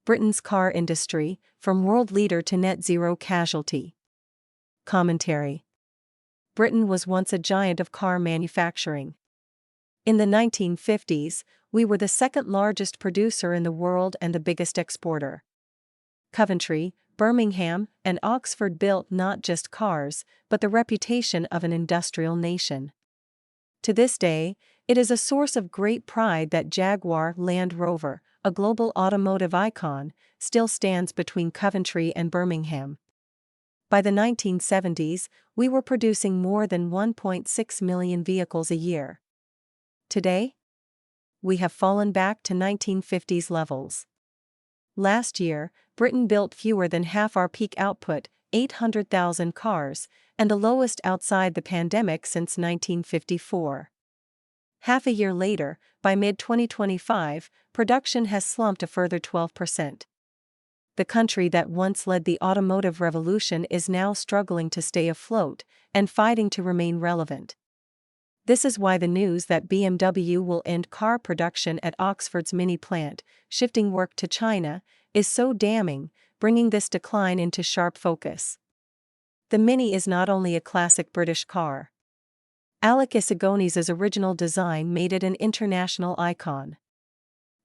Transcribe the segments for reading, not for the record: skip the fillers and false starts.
Britain's car industry, from world leader to net zero casualty. Commentary. Britain was once a giant of car manufacturing. In the 1950s, we were the second largest producer in the world and the biggest exporter. Coventry, Birmingham, and Oxford built not just cars, but the reputation of an industrial nation. To this day, it is a source of great pride that Jaguar Land Rover, a global automotive icon, still stands between Coventry and Birmingham. By the 1970s, we were producing more than 1.6 million vehicles a year. Today, we have fallen back to 1950s levels. Last year, Britain built fewer than half our peak output, 800,000 cars, and the lowest outside the pandemic since 1954. Half a year later, by mid-2025, production has slumped a further 12%. The country that once led the automotive revolution is now struggling to stay afloat and fighting to remain relevant. This is why the news that BMW will end car production at Oxford's Mini plant, shifting work to China, is so damning, bringing this decline into sharp focus. The Mini is not only a classic British car. Alec Isagoni's original design made it an international icon.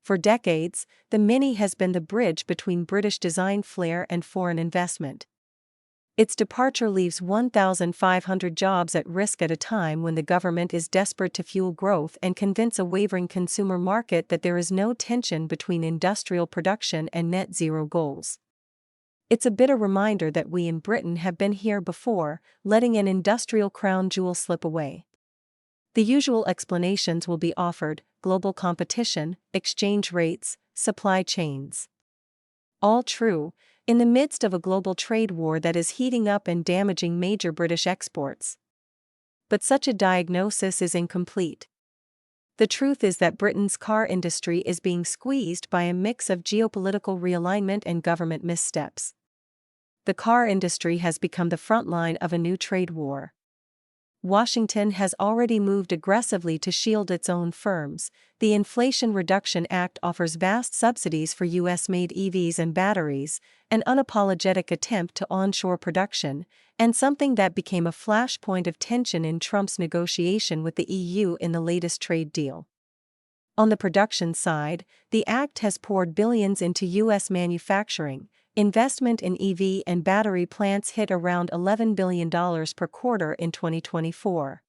For decades, the Mini has been the bridge between British design flair and foreign investment. Its departure leaves 1,500 jobs at risk at a time when the government is desperate to fuel growth and convince a wavering consumer market that there is no tension between industrial production and net zero goals. It's a bitter reminder that we in Britain have been here before, letting an industrial crown jewel slip away. The usual explanations will be offered: global competition, exchange rates, supply chains. All true, in the midst of a global trade war that is heating up and damaging major British exports. But such a diagnosis is incomplete. The truth is that Britain's car industry is being squeezed by a mix of geopolitical realignment and government missteps. The car industry has become the front line of a new trade war. Washington has already moved aggressively to shield its own firms. The Inflation Reduction Act offers vast subsidies for US-made EVs and batteries, an unapologetic attempt to onshore production, and something that became a flashpoint of tension in Trump's negotiation with the EU in the latest trade deal. On the production side, the act has poured billions into US manufacturing. Investment in EV and battery plants hit around $11 billion per quarter in 2024.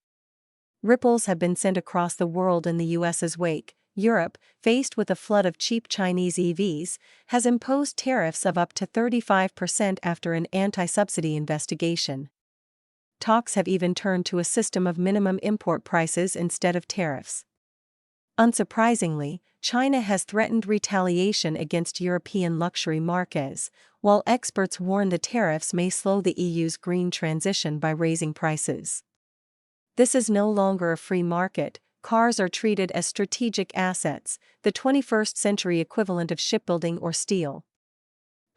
Ripples have been sent across the world in the US's wake. Europe, faced with a flood of cheap Chinese EVs, has imposed tariffs of up to 35% after an anti-subsidy investigation. Talks have even turned to a system of minimum import prices instead of tariffs. Unsurprisingly, China has threatened retaliation against European luxury marques, while experts warn the tariffs may slow the EU's green transition by raising prices. This is no longer a free market. Cars are treated as strategic assets, the 21st century equivalent of shipbuilding or steel.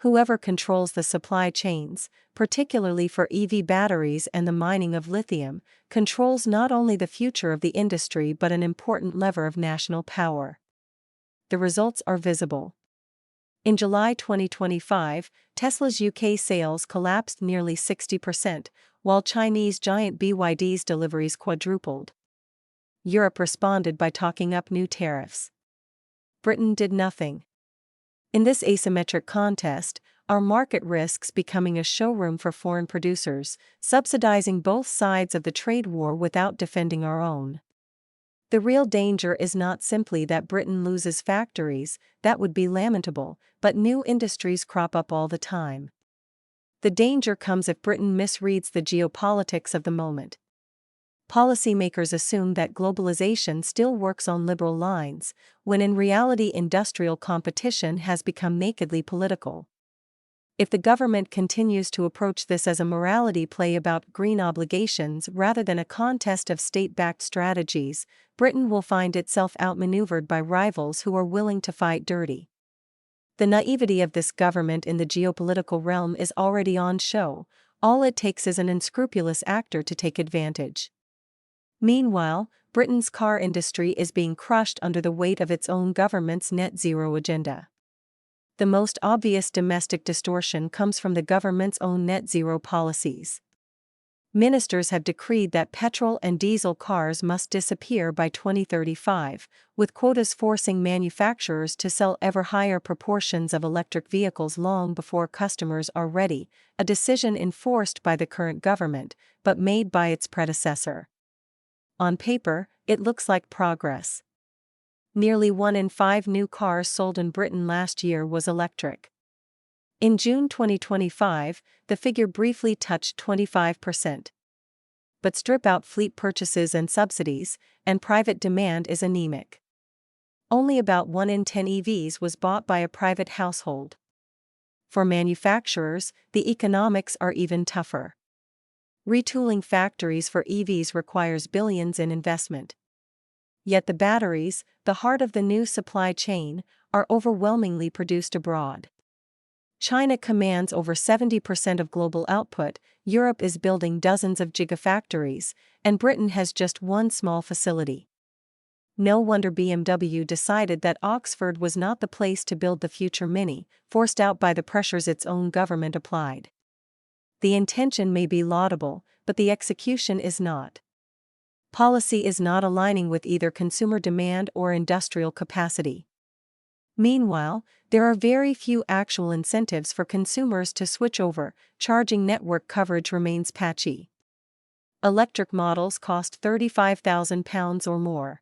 Whoever controls the supply chains, particularly for EV batteries and the mining of lithium, controls not only the future of the industry but an important lever of national power. The results are visible. In July 2025, Tesla's UK sales collapsed nearly 60%, while Chinese giant BYD's deliveries quadrupled. Europe responded by talking up new tariffs. Britain did nothing. In this asymmetric contest, our market risks becoming a showroom for foreign producers, subsidizing both sides of the trade war without defending our own. The real danger is not simply that Britain loses factories, that would be lamentable, but new industries crop up all the time. The danger comes if Britain misreads the geopolitics of the moment. Policymakers assume that globalization still works on liberal lines, when in reality industrial competition has become nakedly political. If the government continues to approach this as a morality play about green obligations rather than a contest of state-backed strategies, Britain will find itself outmaneuvered by rivals who are willing to fight dirty. The naivety of this government in the geopolitical realm is already on show. All it takes is an unscrupulous actor to take advantage. Meanwhile, Britain's car industry is being crushed under the weight of its own government's net zero agenda. The most obvious domestic distortion comes from the government's own net zero policies. Ministers have decreed that petrol and diesel cars must disappear by 2035, with quotas forcing manufacturers to sell ever higher proportions of electric vehicles long before customers are ready, a decision enforced by the current government, but made by its predecessor. On paper, it looks like progress. Nearly 1 in 5 new cars sold in Britain last year was electric. In June 2025, the figure briefly touched 25%. But strip out fleet purchases and subsidies, and private demand is anemic. Only about 1 in 10 EVs was bought by a private household. For manufacturers, the economics are even tougher. Retooling factories for EVs requires billions in investment. Yet the batteries, the heart of the new supply chain, are overwhelmingly produced abroad. China commands over 70% of global output, Europe is building dozens of gigafactories, and Britain has just one small facility. No wonder BMW decided that Oxford was not the place to build the future Mini, forced out by the pressures its own government applied. The intention may be laudable, but the execution is not. Policy is not aligning with either consumer demand or industrial capacity. Meanwhile, there are very few actual incentives for consumers to switch over, charging network coverage remains patchy. Electric models cost £35,000 or more.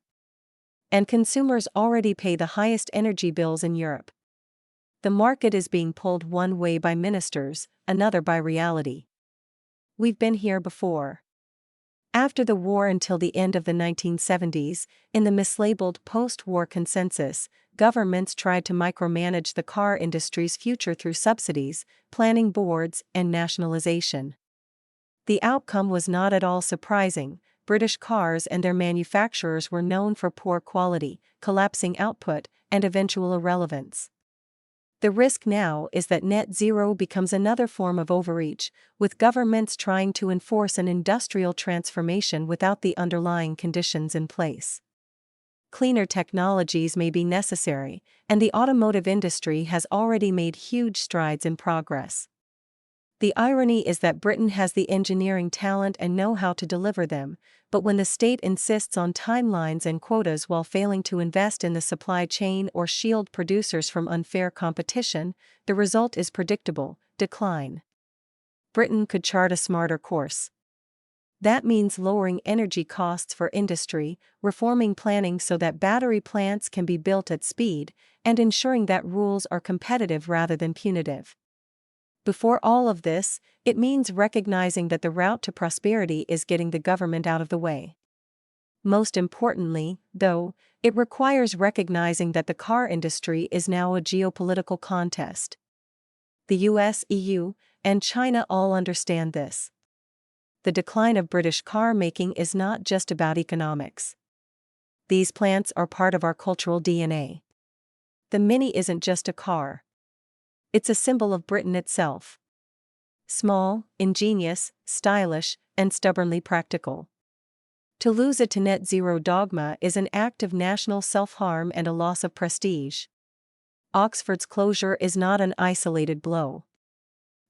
And consumers already pay the highest energy bills in Europe. The market is being pulled one way by ministers, another by reality. We've been here before. After the war until the end of the 1970s, in the mislabeled post-war consensus, governments tried to micromanage the car industry's future through subsidies, planning boards, and nationalization. The outcome was not at all surprising. British cars and their manufacturers were known for poor quality, collapsing output, and eventual irrelevance. The risk now is that net zero becomes another form of overreach, with governments trying to enforce an industrial transformation without the underlying conditions in place. Cleaner technologies may be necessary, and the automotive industry has already made huge strides in progress. The irony is that Britain has the engineering talent and know-how to deliver them, but when the state insists on timelines and quotas while failing to invest in the supply chain or shield producers from unfair competition, the result is predictable: decline. Britain could chart a smarter course. That means lowering energy costs for industry, reforming planning so that battery plants can be built at speed, and ensuring that rules are competitive rather than punitive. Before all of this, it means recognizing that the route to prosperity is getting the government out of the way. Most importantly, though, it requires recognizing that the car industry is now a geopolitical contest. The US, EU, and China all understand this. The decline of British car making is not just about economics. These plants are part of our cultural DNA. The Mini isn't just a car. It's a symbol of Britain itself. Small, ingenious, stylish, and stubbornly practical. To lose it to net zero dogma is an act of national self-harm and a loss of prestige. Oxford's closure is not an isolated blow.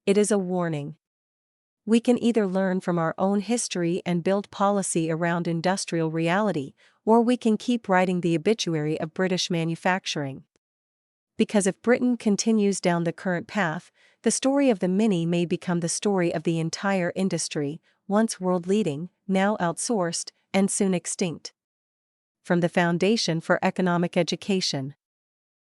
It is a warning. We can either learn from our own history and build policy around industrial reality, or we can keep writing the obituary of British manufacturing. Because if Britain continues down the current path, the story of the Mini may become the story of the entire industry, once world-leading, now outsourced, and soon extinct. From the Foundation for Economic Education.